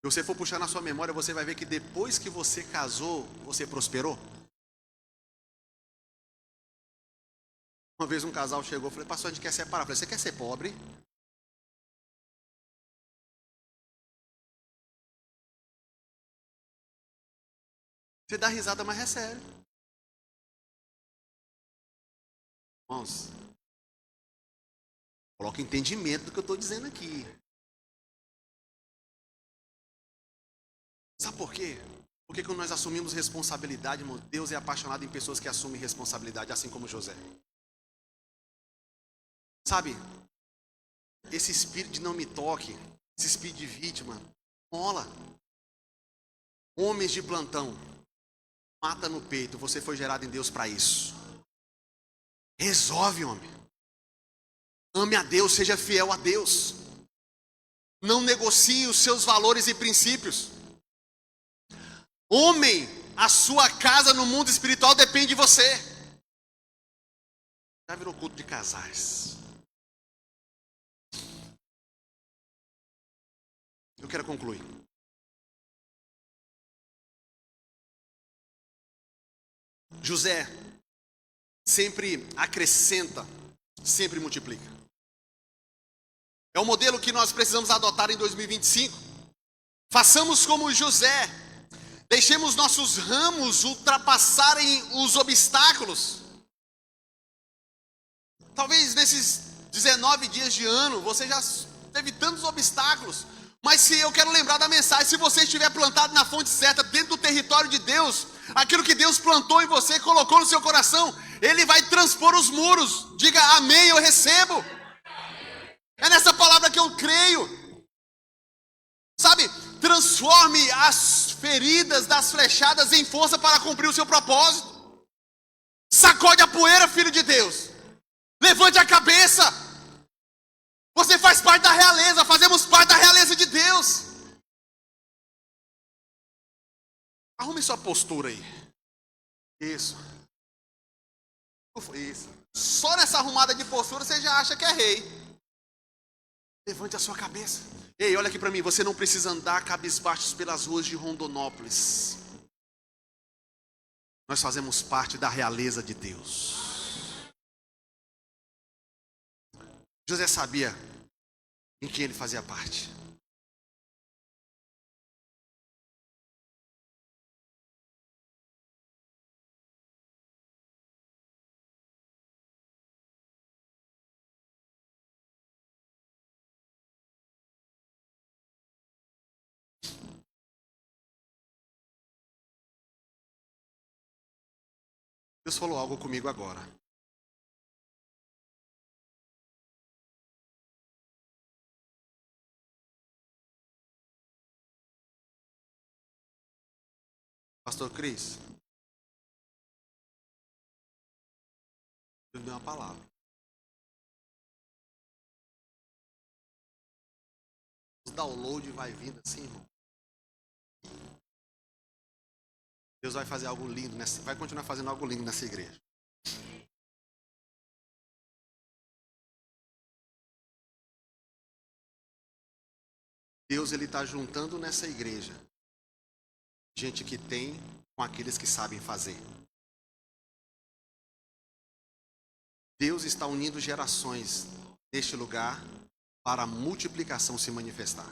Se você for puxar na sua memória, você vai ver que depois que você casou, você prosperou. Uma vez um casal chegou, eu falei, pastor, a gente quer separar. Eu falei, você quer ser pobre? Você dá risada, mas é sério. Irmãos, coloca entendimento do que eu estou dizendo aqui. Sabe por quê? Porque quando nós assumimos responsabilidade, irmão, Deus é apaixonado em pessoas que assumem responsabilidade, assim como José. Sabe, esse espírito de não me toque, esse espírito de vítima, mola. Homens de plantão, mata no peito, você foi gerado em Deus para isso. Resolve, homem. Ame a Deus, seja fiel a Deus. Não negocie os seus valores e princípios. Homem, a sua casa no mundo espiritual depende de você. Já virou culto de casais. Eu quero concluir. José sempre acrescenta, sempre multiplica. É o modelo que nós precisamos adotar em 2025. Façamos como José. Deixemos nossos ramos ultrapassarem os obstáculos. Talvez nesses 19 dias de ano você já teve tantos obstáculos. Mas se eu quero lembrar da mensagem, se você estiver plantado na fonte certa, dentro do território de Deus, aquilo que Deus plantou em você, colocou no seu coração, Ele vai transpor os muros. Diga amém, eu recebo. É nessa palavra que eu creio. Sabe, transforme as feridas das flechadas em força para cumprir o seu propósito. Sacode a poeira, filho de Deus. Levante a cabeça. Você faz parte da realeza, fazemos parte da realeza de Deus. Arrume sua postura aí. Isso. Isso. Só nessa arrumada de postura você já acha que é rei. Levante a sua cabeça. Ei, olha aqui para mim, você não precisa andar cabisbaixos pelas ruas de Rondonópolis. Nós fazemos parte da realeza de Deus. José sabia em quem ele fazia parte. Deus falou algo comigo agora. Pastor Cris, Deus deu uma palavra. O download vai vindo assim, irmão. Deus vai fazer algo lindo, vai continuar fazendo algo lindo nessa igreja. Deus, Ele está juntando nessa igreja gente que tem com aqueles que sabem fazer. Deus está unindo gerações neste lugar para a multiplicação se manifestar.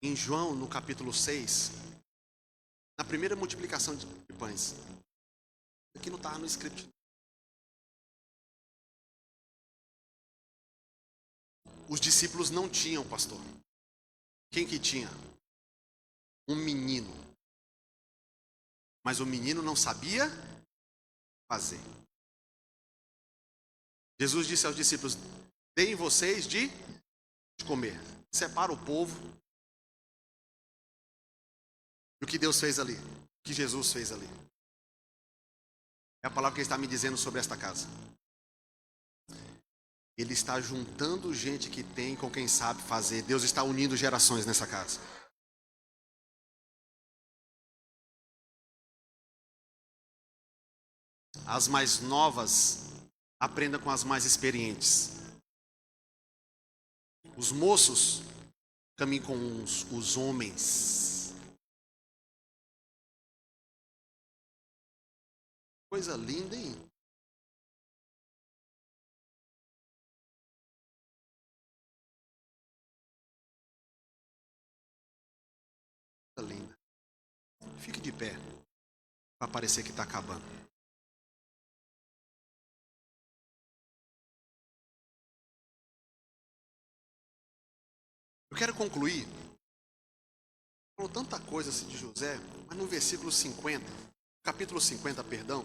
Em João, no capítulo 6, na primeira multiplicação de pães, aqui não estava no script. Os discípulos não tinham, pastor. Quem que tinha? Um menino. Mas o menino não sabia fazer. Jesus disse aos discípulos: deem vocês de comer. Separa o povo. E o que Deus fez ali? O que Jesus fez ali? É a palavra que Ele está me dizendo sobre esta casa. Ele está juntando gente que tem com quem sabe fazer. Deus está unindo gerações nessa casa. As mais novas aprendam com as mais experientes. Os moços caminhem com os homens. Coisa linda, hein? Coisa linda. Fique de pé para parecer que está acabando. Eu quero concluir. Falou tanta coisa assim de José, mas no versículo 50, capítulo 50, perdão.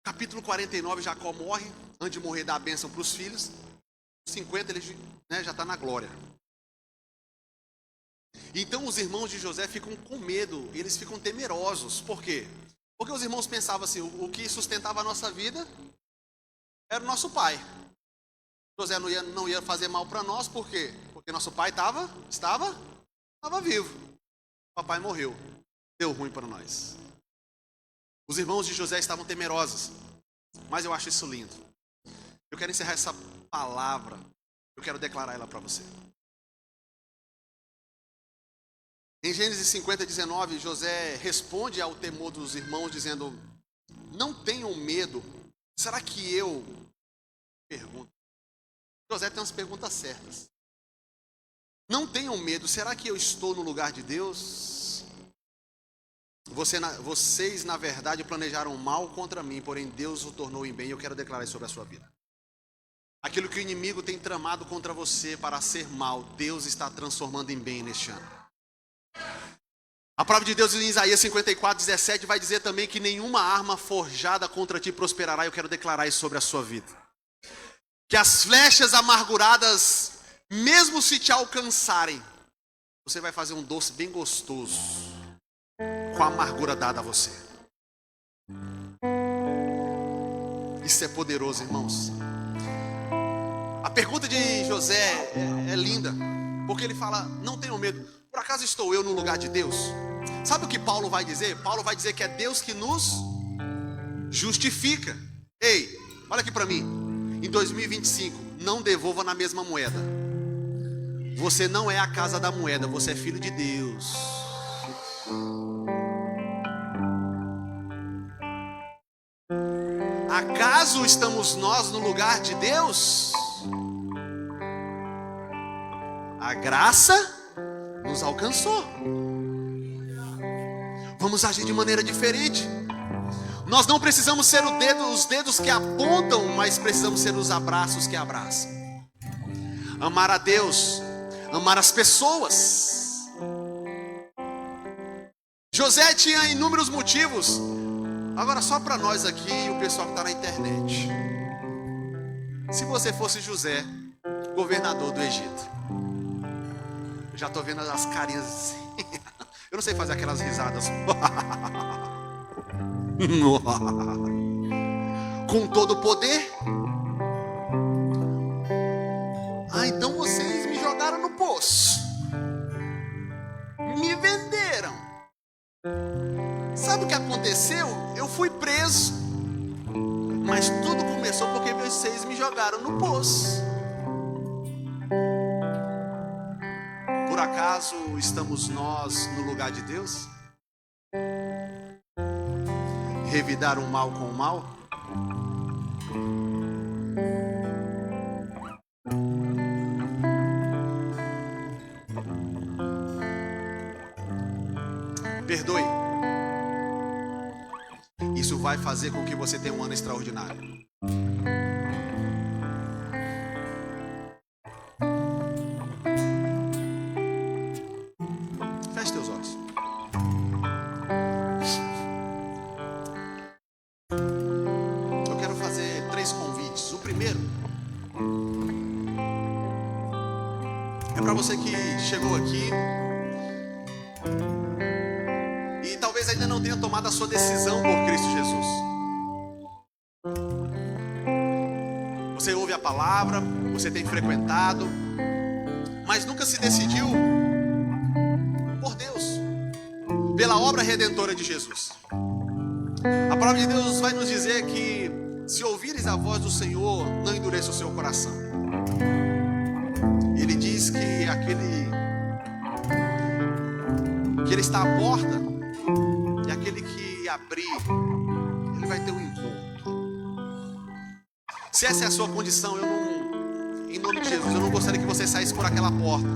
Capítulo 49, Jacó morre, antes de morrer dá a bênção para os filhos. 50 ele já está na glória. Então os irmãos de José ficam com medo, eles ficam temerosos. Por quê? Porque os irmãos pensavam assim, o que sustentava a nossa vida era o nosso pai. José não ia fazer mal para nós, por quê? Porque nosso pai estava vivo. Papai morreu. Deu ruim para nós. Os irmãos de José estavam temerosos. Mas eu acho isso lindo. Eu quero encerrar essa palavra. Eu quero declarar ela para você. Em Gênesis 50, 19, José responde ao temor dos irmãos dizendo: não tenham medo. Será que eu... Pergunta. José tem umas perguntas certas. Não tenham medo. Será que eu estou no lugar de Deus? Vocês, na verdade, planejaram mal contra mim, porém Deus o tornou em bem. Eu quero declarar isso sobre a sua vida. Aquilo que o inimigo tem tramado contra você para ser mal, Deus está transformando em bem neste ano. A palavra de Deus em Isaías 54, 17 vai dizer também que nenhuma arma forjada contra ti prosperará. Eu quero declarar isso sobre a sua vida. Que as flechas amarguradas, mesmo se te alcançarem, você vai fazer um doce bem gostoso com a amargura dada a você. Isso é poderoso, irmãos. A pergunta de José é linda, porque ele fala: não tenham medo. Por acaso estou eu no lugar de Deus? Sabe o que Paulo vai dizer? Paulo vai dizer que é Deus que nos justifica. Ei, olha aqui para mim. Em 2025, não devolva na mesma moeda. Você não é a casa da moeda, você é filho de Deus. Acaso estamos nós no lugar de Deus? A graça nos alcançou. Vamos agir de maneira diferente. Nós não precisamos ser os dedos que apontam, mas precisamos ser os abraços que abraçam. Amar a Deus, amar as pessoas. José tinha inúmeros motivos. Agora só para nós aqui e o pessoal que está na internet. Se você fosse José, governador do Egito, eu já estou vendo as carinhas assim. Eu não sei fazer aquelas risadas. Com todo o poder. Então vocês me jogaram no poço, me venderam. Sabe o que aconteceu? Eu fui preso, mas tudo começou porque vocês me jogaram no poço. Por acaso estamos nós no lugar de Deus? Revidar o mal com o mal? Perdoe. Isso vai fazer com que você tenha um ano extraordinário. Feche teus olhos. Eu quero fazer 3 convites. O primeiro é para você que chegou aqui e talvez ainda não tenha tomado a sua decisão por Cristo Jesus. Você ouve a palavra, você tem frequentado, mas nunca se decidiu por Deus, pela obra redentora de Jesus. A palavra de Deus vai nos dizer que se ouvires a voz do Senhor, não endureça o seu coração. Ele diz que Ele está à porta, e aquele que abrir, ele vai ter um encontro. Se essa é a sua condição, em nome de Jesus, eu não gostaria que você saísse por aquela porta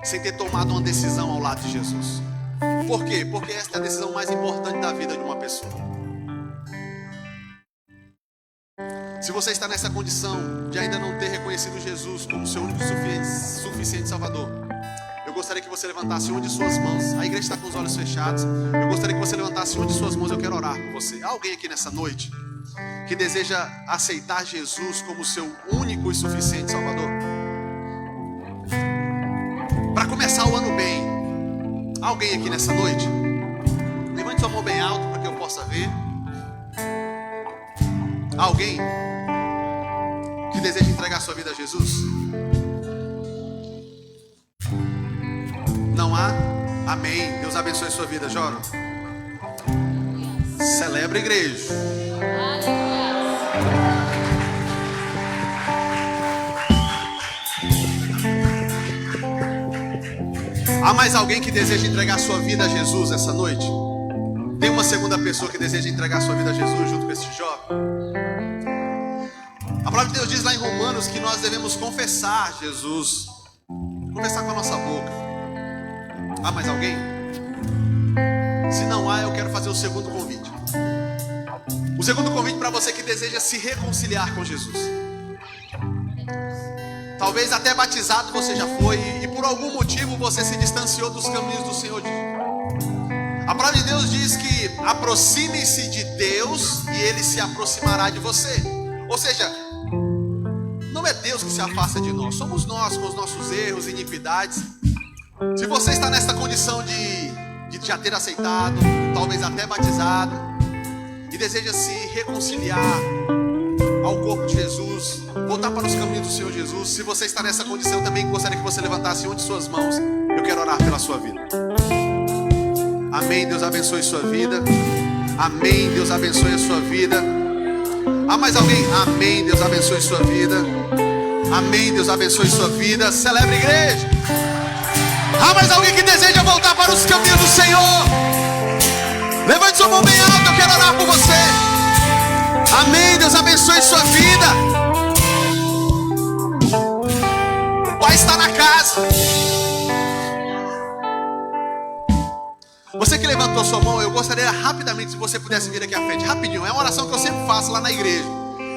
sem ter tomado uma decisão ao lado de Jesus. Por quê? Porque esta é a decisão mais importante da vida de uma pessoa. Se você está nessa condição de ainda não ter reconhecido Jesus como seu único suficiente Salvador, eu gostaria que você levantasse uma de suas mãos. A igreja está com os olhos fechados. Eu gostaria que você levantasse uma de suas mãos. Eu quero orar por você. Há alguém aqui nessa noite que deseja aceitar Jesus como seu único e suficiente Salvador? Para começar o ano bem. Há alguém aqui nessa noite? Levante sua mão bem alto para que eu possa ver. alguém que deseja entregar sua vida a Jesus? Não há? Amém. Deus abençoe sua vida, Joro. Celebra, igreja. Há mais alguém que deseja entregar sua vida a Jesus essa noite? Tem uma segunda pessoa que deseja entregar sua vida a Jesus junto com esse jovem? A palavra de Deus diz lá em Romanos que nós devemos confessar Jesus. Confessar com a nossa boca. Há mais alguém? Se não há, eu quero fazer o segundo convite. O segundo convite para você que deseja se reconciliar com Jesus. Talvez até batizado você já foi e por algum motivo você se distanciou dos caminhos do Senhor. A palavra de Deus diz que aproxime-se de Deus e Ele se aproximará de você. Ou seja, não é Deus que se afasta de nós, somos nós com os nossos erros e iniquidades. Se você está nessa condição de já ter aceitado, talvez até batizado, e deseja se reconciliar ao corpo de Jesus, voltar para os caminhos do Senhor Jesus, se você está nessa condição, eu também gostaria que você levantasse uma de suas mãos. Eu quero orar pela sua vida. Amém, Deus abençoe sua vida. Amém, Deus abençoe a sua vida. Há mais alguém? Amém, Deus abençoe sua vida. Amém, Deus abençoe sua vida. Celebre, igreja. Há mais alguém que deseja voltar para os caminhos do Senhor? Levante sua mão bem alta, eu quero orar por você. Amém, Deus abençoe sua vida. O Pai está na casa. Você que levantou sua mão, eu gostaria rapidamente, se você pudesse vir aqui à frente, rapidinho. É uma oração que eu sempre faço lá na igreja.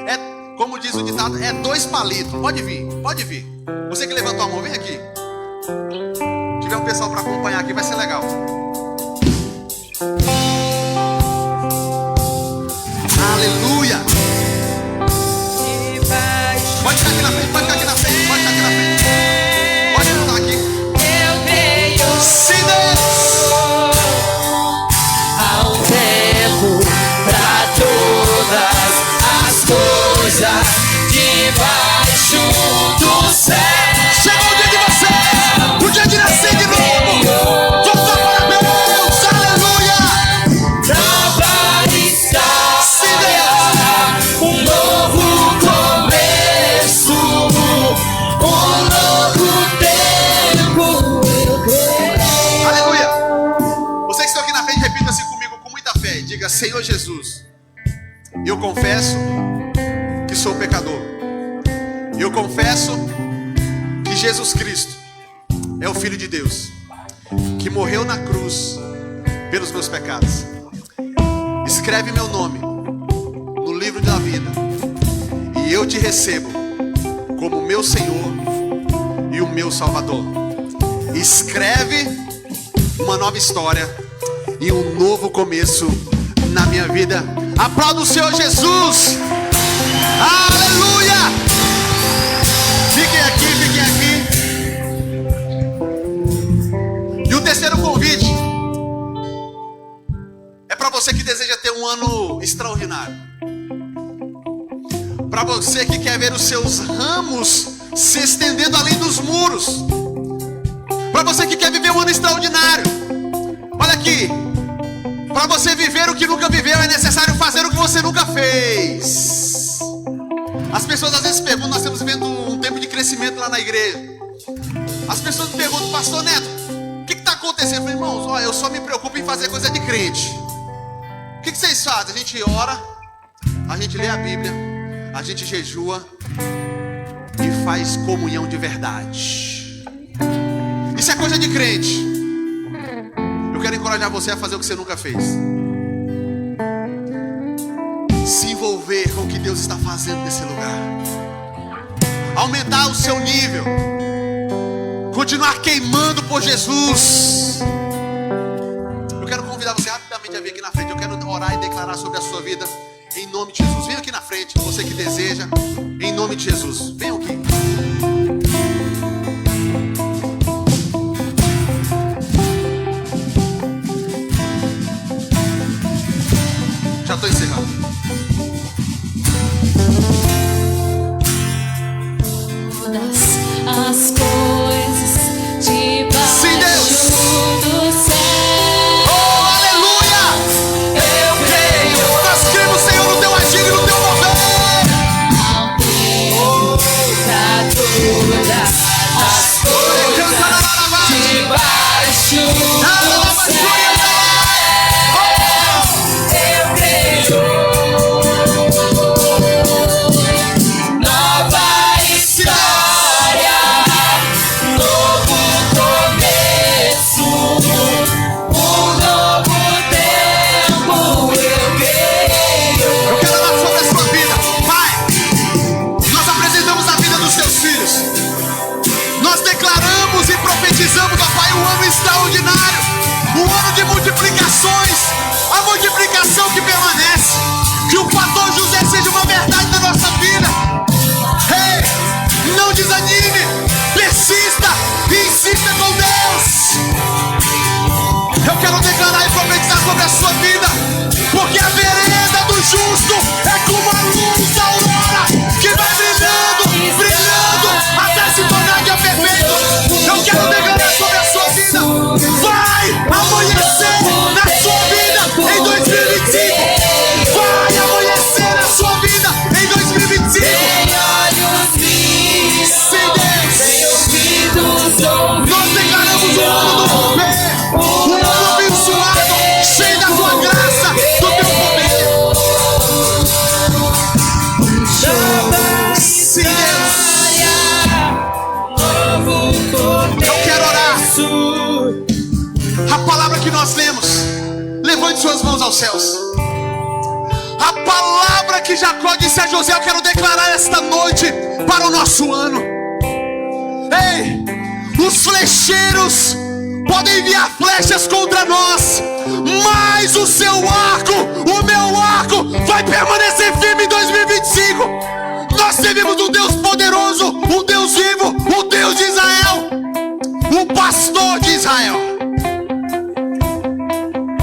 É, como diz o ditado, é 2 palitos. Pode vir, pode vir. Você que levantou a mão, vem aqui. Se tiver um pessoal para acompanhar aqui, vai ser legal. Aleluia. Pode ficar aqui na frente, pode ficar aqui na frente, pode ficar aqui na frente. Pode ficar aqui. Eu creio. Sim, Deus. Há um tempo pra todas as coisas debaixo do céu. Chegou o dia de você, o dia de nascer de novo. Volta para Deus, aleluia. Nova está. Sim, Deus. Um novo começo, um novo tempo. Eu creio. Aleluia. Vocês que estão aqui na frente, repita assim comigo com muita fé. Diga: Senhor Jesus, eu confesso que sou pecador. Eu confesso que Jesus Cristo é o Filho de Deus, que morreu na cruz pelos meus pecados. Escreve meu nome no livro da vida e eu te recebo como meu Senhor e o meu Salvador. Escreve uma nova história e um novo começo na minha vida. Aplauda o Senhor Jesus. Aleluia. Fiquem aqui, fiquem aqui. E o terceiro convite é para você que deseja ter um ano extraordinário. Para você que quer ver os seus ramos se estendendo além dos muros. Para você que quer viver um ano extraordinário. Olha aqui. Para você viver o que nunca viveu, é necessário fazer o que você nunca fez. As pessoas às vezes perguntam, nós estamos vivendo um tempo de crescimento lá na igreja. As pessoas me perguntam: Pastor Neto, o que está acontecendo? Eu falei: irmãos, olha, eu só me preocupo em fazer coisa de crente. O que vocês fazem? A gente ora, a gente lê a Bíblia, a gente jejua e faz comunhão de verdade. Isso é coisa de crente. Eu quero encorajar você a fazer o que você nunca fez. Se envolver com o que Deus está fazendo nesse lugar. Aumentar o seu nível. Continuar queimando por Jesus. Eu quero convidar você rapidamente a vir aqui na frente. Eu quero orar e declarar sobre a sua vida em nome de Jesus. Venha aqui na frente, você que deseja, em nome de Jesus. Venha aqui. Já estou encerrando. desanime. Persista e insista com Deus. Eu quero declarar e profetizar sobre a sua vida, porque a vereda do justo é como a luz da aurora, que vai brilhando, brilhando, até se tornar dia perfeito. Eu quero declarar sobre a sua vida: vai amanhecer na sua vida em 2025. Vai amanhecer na sua vida em 2025. Sem Deus, nós declaramos um ano novo, um ano abençoado, cheio da tua graça, do teu poder. Sim, Deus. Eu quero orar. A palavra que nós lemos, levante suas mãos aos céus. A palavra que Jacó disse a José, eu quero declarar esta noite para o nosso ano. Ei, os flecheiros podem enviar flechas contra nós, mas o seu arco, o meu arco, vai permanecer firme em 2025. Nós servimos um Deus poderoso, um Deus vivo, o Deus de Israel, o pastor de Israel.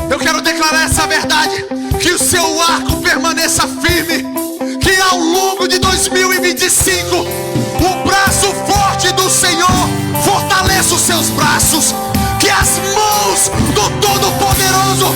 Eu quero declarar essa verdade, que o seu arco permaneça firme, que ao longo de 2025 o braço forte do Senhor fortaleça os seus braços, que as mãos do Todo-Poderoso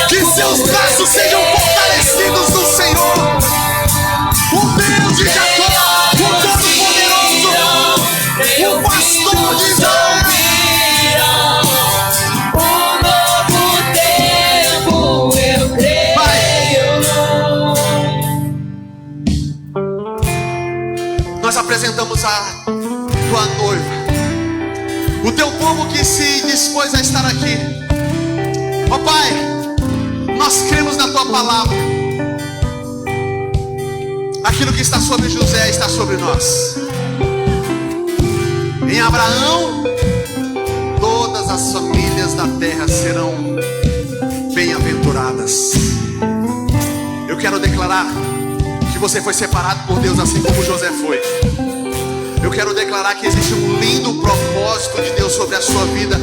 que seus braços sejam fortalecidos no Senhor, o Deus de Jacó, o Todo-Poderoso, o pastor de Israel. Nós apresentamos a tua noiva, o teu povo que se dispôs a estar aqui. Ó Pai, nós cremos na tua palavra. Aquilo que está sobre José está sobre nós. Em Abraão, todas as famílias da terra serão bem-aventuradas. Eu quero declarar que você foi separado por Deus, assim como José foi. Eu quero declarar que existe um lindo propósito de Deus sobre a sua vida.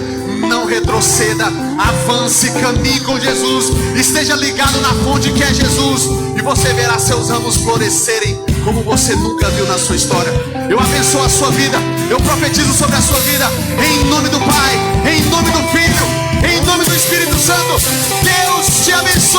Não retroceda, avance, caminhe com Jesus, esteja ligado na fonte que é Jesus, e você verá seus ramos florescerem como você nunca viu na sua história. Eu abençoo a sua vida, eu profetizo sobre a sua vida, em nome do Pai, em nome do Filho, em nome do Espírito Santo. Deus te abençoe.